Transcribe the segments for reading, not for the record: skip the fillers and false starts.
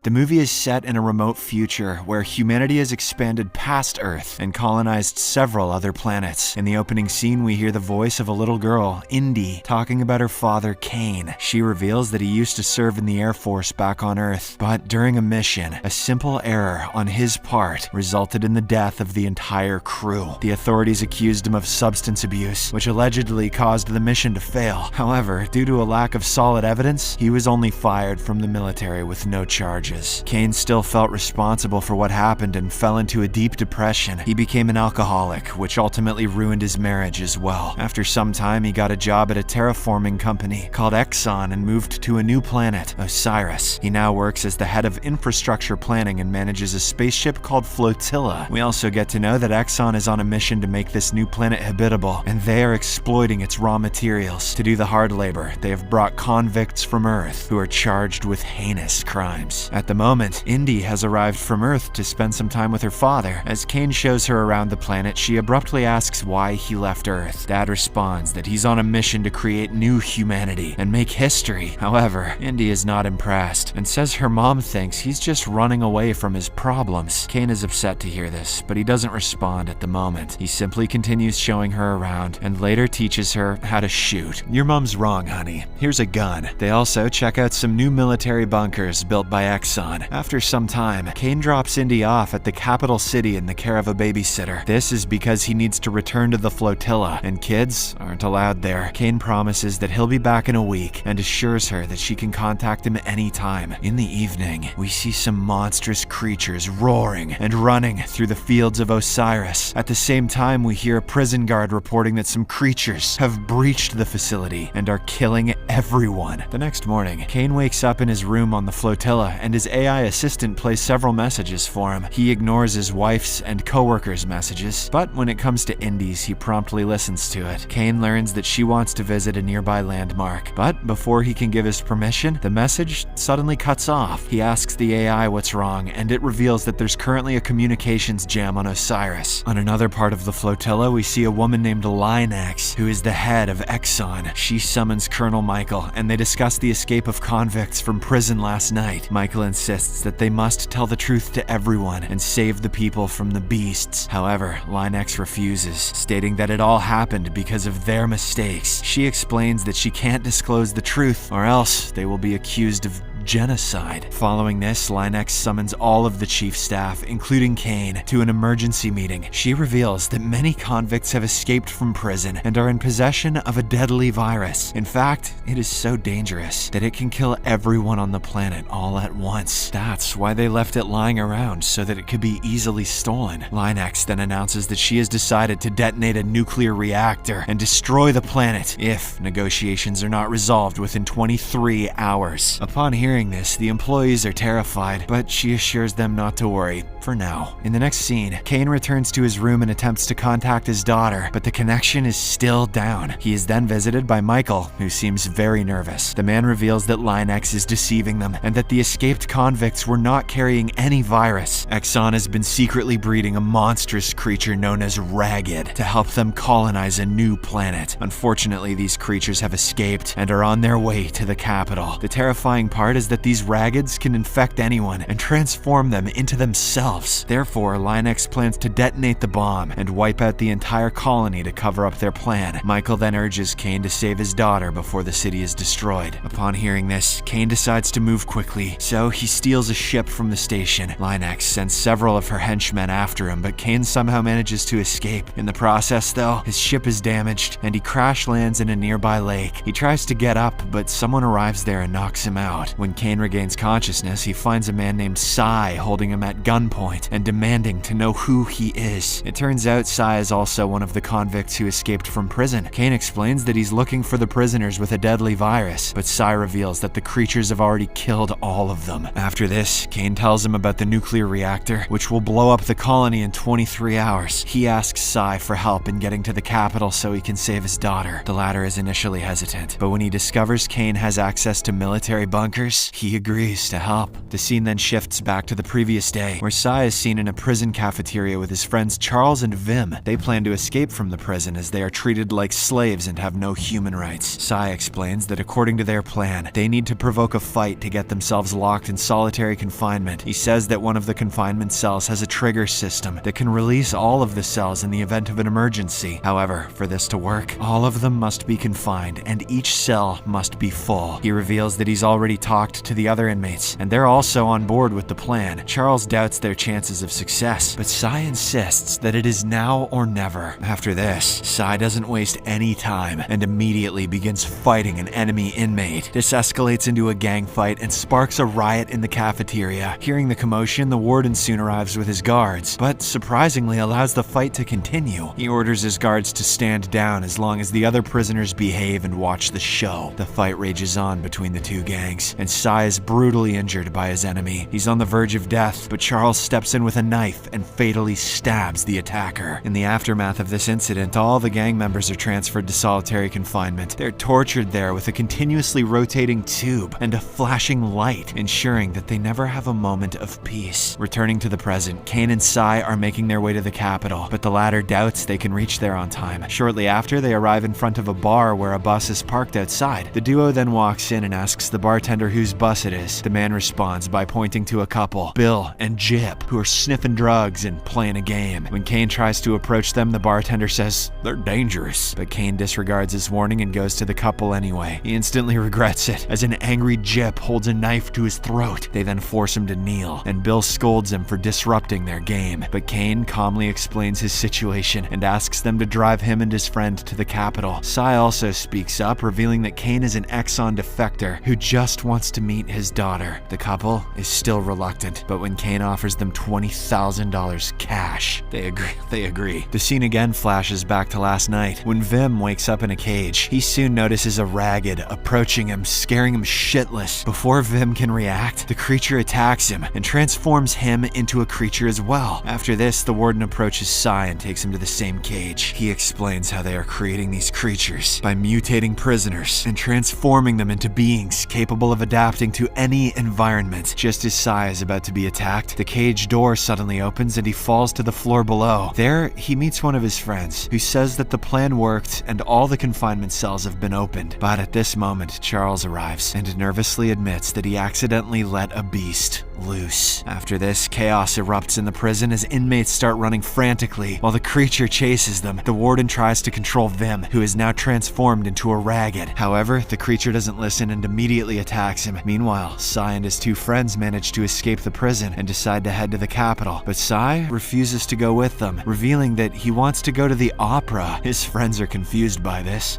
The movie is set in a remote future where humanity has expanded past Earth and colonized several other planets. In the opening scene, we hear the voice of a little girl, Indi, talking about her father, Kane. She reveals that he used to serve in the Air Force back on Earth, but during a mission, a simple error on his part resulted in the death of the entire crew. The authorities accused him of substance abuse, which allegedly caused the mission to fail. However, due to a lack of solid evidence, he was only fired from the military with no charges. Kane still felt responsible for what happened and fell into a deep depression. He became an alcoholic, which ultimately ruined his marriage as well. After some time, he got a job at a terraforming company called Exor and moved to a new planet, Osiris. He now works as the head of infrastructure planning and manages a spaceship called Flotilla. We also get to know that Exor is on a mission to make this new planet habitable, and they are exploiting its raw materials. To do the hard labor, they have brought convicts from Earth who are charged with heinous crimes. At the moment, Indi has arrived from Earth to spend some time with her father. As Kane shows her around the planet, she abruptly asks why he left Earth. Dad responds that he's on a mission to create new humanity and make history. However, Indi is not impressed and says her mom thinks he's just running away from his problems. Kane is upset to hear this, but he doesn't respond at the moment. He simply continues showing her around and later teaches her how to shoot. Your mom's wrong, honey. Here's a gun. They also check out some new military bunkers built by Exor. After some time, Kane drops Indi off at the capital city in the care of a babysitter. This is because he needs to return to the flotilla, and kids aren't allowed there. Kane promises that he'll be back in a week and assures her that she can contact him anytime. In the evening, we see some monstrous creatures roaring and running through the fields of Osiris. At the same time, we hear a prison guard reporting that some creatures have breached the facility and are killing everyone. The next morning, Kane wakes up in his room on the flotilla and his AI assistant plays several messages for him. He ignores his wife's and co-workers' messages, but when it comes to Indi's, he promptly listens to it. Kane learns that she wants to visit a nearby landmark, but before he can give his permission, the message suddenly cuts off. He asks the AI what's wrong, and it reveals that there's currently a communications jam on Osiris. On another part of the flotilla, we see a woman named Lombrok, who is the head of Exor. She summons Colonel Michael, and they discuss the escape of convicts from prison last night. Michael insists that they must tell the truth to everyone and save the people from the beasts. However, Lombrok refuses, stating that it all happened because of their mistakes. She explains that she can't disclose the truth, or else they will be accused of genocide. Following this, Lombrok summons all of the chief staff, including Kane, to an emergency meeting. She reveals that many convicts have escaped from prison and are in possession of a deadly virus. In fact, it is so dangerous that it can kill everyone on the planet all at once. That's why they left it lying around, so that it could be easily stolen. Lombrok then announces that she has decided to detonate a nuclear reactor and destroy the planet if negotiations are not resolved within 23 hours. Upon hearing this, the employees are terrified, but she assures them not to worry, for now. In the next scene, Kane returns to his room and attempts to contact his daughter, but the connection is still down. He is then visited by Michael, who seems very nervous. The man reveals that Lombrok is deceiving them, and that the escaped convicts were not carrying any virus. Exor has been secretly breeding a monstrous creature known as Ragged to help them colonize a new planet. Unfortunately, these creatures have escaped and are on their way to the capital. The terrifying part is that these Raggeds can infect anyone and transform them into themselves. Therefore, Lombrok plans to detonate the bomb and wipe out the entire colony to cover up their plan. Michael then urges Kane to save his daughter before the city is destroyed. Upon hearing this, Kane decides to move quickly, so he steals a ship from the station. Lombrok sends several of her henchmen after him, but Kane somehow manages to escape. In the process, though, his ship is damaged and he crash lands in a nearby lake. He tries to get up, but someone arrives there and knocks him out. When Kane regains consciousness, he finds a man named Psy holding him at gunpoint and demanding to know who he is. It turns out Psy is also one of the convicts who escaped from prison. Kane explains that he's looking for the prisoners with a deadly virus, but Psy reveals that the creatures have already killed all of them. After this, Kane tells him about the nuclear reactor, which will blow up the colony in 23 hours. He asks Psy for help in getting to the capital so he can save his daughter. The latter is initially hesitant, but when he discovers Kane has access to military bunkers, course, he agrees to help. The scene then shifts back to the previous day, where Sci is seen in a prison cafeteria with his friends Charles and Vim. They plan to escape from the prison as they are treated like slaves and have no human rights. Sci explains that according to their plan, they need to provoke a fight to get themselves locked in solitary confinement. He says that one of the confinement cells has a trigger system that can release all of the cells in the event of an emergency. However, for this to work, all of them must be confined and each cell must be full. He reveals that he's already talked to the other inmates and they're also on board with the plan. Charles doubts their chances of success, but Sci insists that it is now or never. After this, Sci doesn't waste any time and immediately begins fighting an enemy inmate. This escalates into a gang fight and sparks a riot in the cafeteria. Hearing the commotion, the warden soon arrives with his guards, but surprisingly allows the fight to continue. He orders his guards to stand down as long as the other prisoners behave and watch the show. The fight rages on between the two gangs, and Sci is brutally injured by his enemy. He's on the verge of death, but Charles steps in with a knife and fatally stabs the attacker. In the aftermath of this incident, all the gang members are transferred to solitary confinement. They're tortured there with a continuously rotating tube and a flashing light, ensuring that they never have a moment of peace. Returning to the present, Kane and Sci are making their way to the capital, but the latter doubts they can reach there on time. Shortly after, they arrive in front of a bar where a bus is parked outside. The duo then walks in and asks the bartender whose bus it is. The man responds by pointing to a couple, Bill and Jip, who are sniffing drugs and playing a game. When Kane tries to approach them, the bartender says they're dangerous, but Kane disregards his warning and goes to the couple anyway. He instantly regrets it, as an angry Jip holds a knife to his throat. They then force him to kneel, and Bill scolds him for disrupting their game. But Kane calmly explains his situation and asks them to drive him and his friend to the capital. Sci also speaks up, revealing that Kane is an Exxon defector who just wants to meet his daughter. The couple is still reluctant, but when Kane offers them $20,000 cash, they agree. The scene again flashes back to last night, when Vim wakes up in a cage. He soon notices a ragged approaching him, scaring him shitless. Before Vim can react, the creature attacks him and transforms him into a creature as well. After this, the warden approaches Sci and takes him to the same cage. He explains how they are creating these creatures by mutating prisoners and transforming them into beings capable of adapting to any environment. Just as Sci is about to be attacked, the cage door suddenly opens and he falls to the floor below. There, he meets one of his friends, who says that the plan worked and all the confinement cells have been opened. But at this moment, Charles arrives and nervously admits that he accidentally let a beast loose. After this, chaos erupts in the prison as inmates start running frantically while the creature chases them. The warden tries to control Vim, who is now transformed into a ragged. However, the creature doesn't listen and immediately attacks him. Meanwhile, Sci and his two friends manage to escape the prison and decide to head to the capital, but Sci refuses to go with them, revealing that he wants to go to the opera. His friends are confused by this.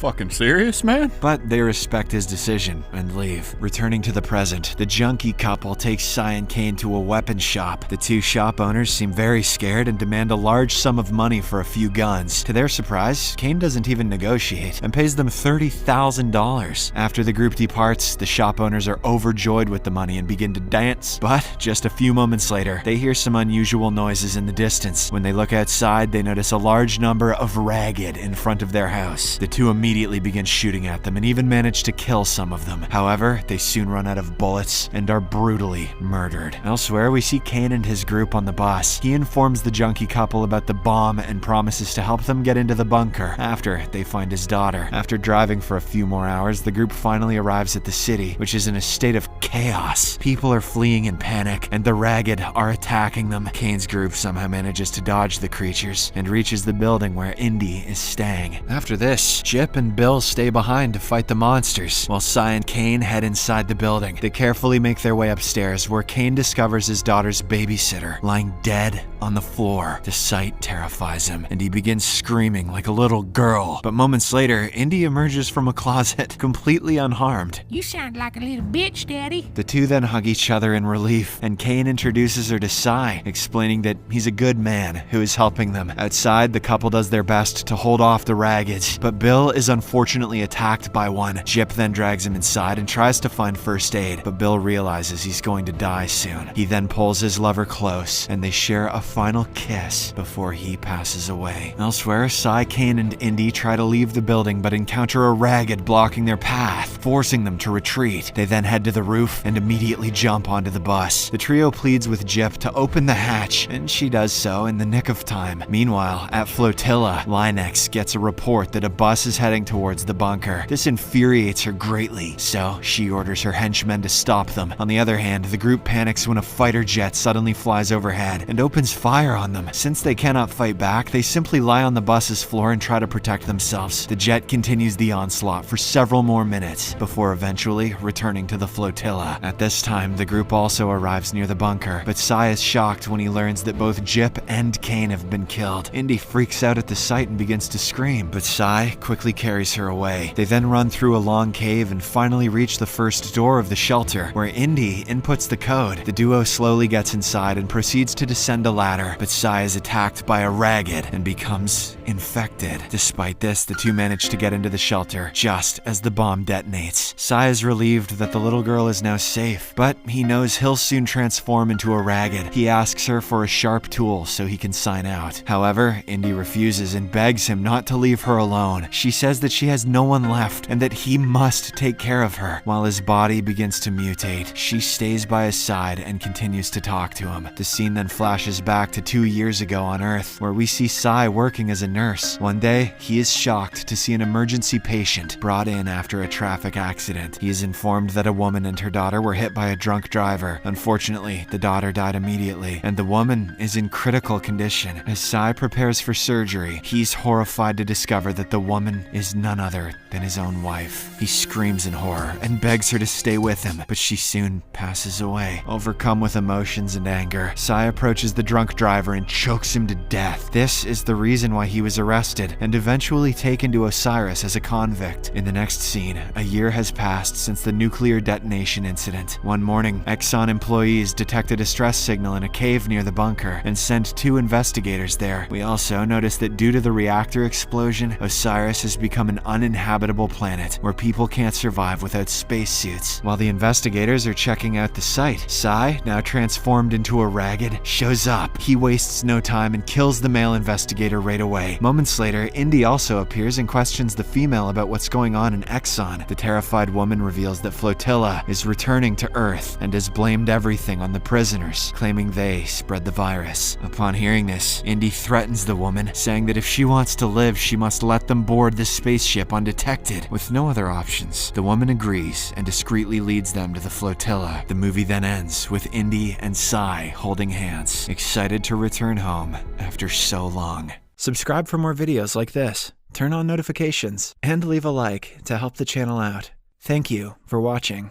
Fucking serious, man? But they respect his decision and leave. Returning to the present, the junkie couple takes Sci and Kane to a weapons shop. The two shop owners seem very scared and demand a large sum of money for a few guns. To their surprise, Kane doesn't even negotiate and pays them $30,000. After the group departs, the shop owners are overjoyed with the money and begin to dance. But just a few moments later, they hear some unusual noises in the distance. When they look outside, they notice a large number of ragged in front of their house. The two immediately begin shooting at them and even manage to kill some of them. However, they soon run out of bullets and are brutally murdered. Elsewhere, we see Kane and his group on the bus. He informs the junkie couple about the bomb and promises to help them get into the bunker after they find his daughter. After driving for a few more hours, the group finally arrives at the city, which is in a state of chaos. People are fleeing in panic, and the ragged are attacking them. Kane's group somehow manages to dodge the creatures and reaches the building where Indi is staying. After this, Jip and Bill stay behind to fight the monsters, while Sci and Kane head inside the building. They carefully make their way upstairs, where Kane discovers his daughter's babysitter lying dead on the floor. The sight terrifies him, and he begins screaming like a little girl. But moments later, Indi emerges from a closet, completely unharmed. You sound like a little bitch, Daddy. The two then hug each other in relief, and Kane introduces her to Sci, explaining that he's a good man who is helping them. Outside, the couple does their best to hold off the raggeds, but Bill is unfortunately attacked by one. Jip then drags him inside and tries to find first aid, but Bill realizes he's going to die soon. He then pulls his lover close, and they share a final kiss before he passes away. Elsewhere, Sci, Kane, and Indi try to leave the building but encounter a ragged blocking their path, forcing them to retreat. They then head to the roof and immediately jump onto the bus. The trio pleads with Jip to open the hatch, and she does so in the nick of time. Meanwhile, at Flotilla, Linex gets a report that a bus is heading towards the bunker. This infuriates her greatly, so she orders her henchmen to stop them. On the other hand, the group panics when a fighter jet suddenly flies overhead and opens fire on them. Since they cannot fight back, they simply lie on the bus's floor and try to protect themselves. The jet continues the onslaught for several more minutes before eventually returning to the flotilla. At this time, the group also arrives near the bunker, but Sci is shocked when he learns that both Jip and Kane have been killed. Indi freaks out at the sight and begins to scream, but Sci quickly carries her away. They then run through a long cave and finally reach the first door of the shelter, where Indi inputs the code. The duo slowly gets inside and proceeds to descend a ladder, but Sci is attacked by a ragged and becomes infected. Despite this, the two manage to get into the shelter just as the bomb detonates. Sci is relieved that the little girl is now safe, but he knows he'll soon transform into a ragged. He asks her for a sharp tool so he can sign out. However, Indi refuses and begs him not to leave her alone. She says that she has no one left and that he must take care of her. While his body begins to mutate, she stays by his side and continues to talk to him. The scene then flashes back to 2 years ago on Earth, where we see Sci working as a nurse. One day, he is shocked to see an emergency patient brought in after a traffic accident. He is informed that a woman and her daughter were hit by a drunk driver. Unfortunately, the daughter died immediately, and the woman is in critical condition. As Sci prepares for surgery, he's horrified to discover that the woman is none other than his own wife. He screams in horror and begs her to stay with him, but she soon passes away. Overcome with emotions and anger, Sci approaches the drunk driver and chokes him to death. This is the reason why he was arrested and eventually taken to Osiris as a convict. In the next scene, a year has passed since the nuclear detonation incident. One morning, Exxon employees detect a distress signal in a cave near the bunker and send 2 investigators there. We also notice that due to the reactor explosion, Osiris has become an uninhabitable planet where people can't survive without spacesuits. While the investigators are checking out the site, Sci, now transformed into a ragged, shows up. He wastes no time and kills the male investigator right away. Moments later, Indi also appears and questions the female about what's going on in Exxon. The terrified woman reveals that Flotilla is returning to Earth and has blamed everything on the prisoners, claiming they spread the virus. Upon hearing this, Indi threatens the woman, saying that if she wants to live, she must let them board the spaceship undetected. With no other options, the woman agrees and discreetly leads them to the flotilla. The movie then ends with Indi and Sci holding hands, excited to return home after so long. Subscribe for more videos like this, turn on notifications, and leave a like to help the channel out. Thank you for watching.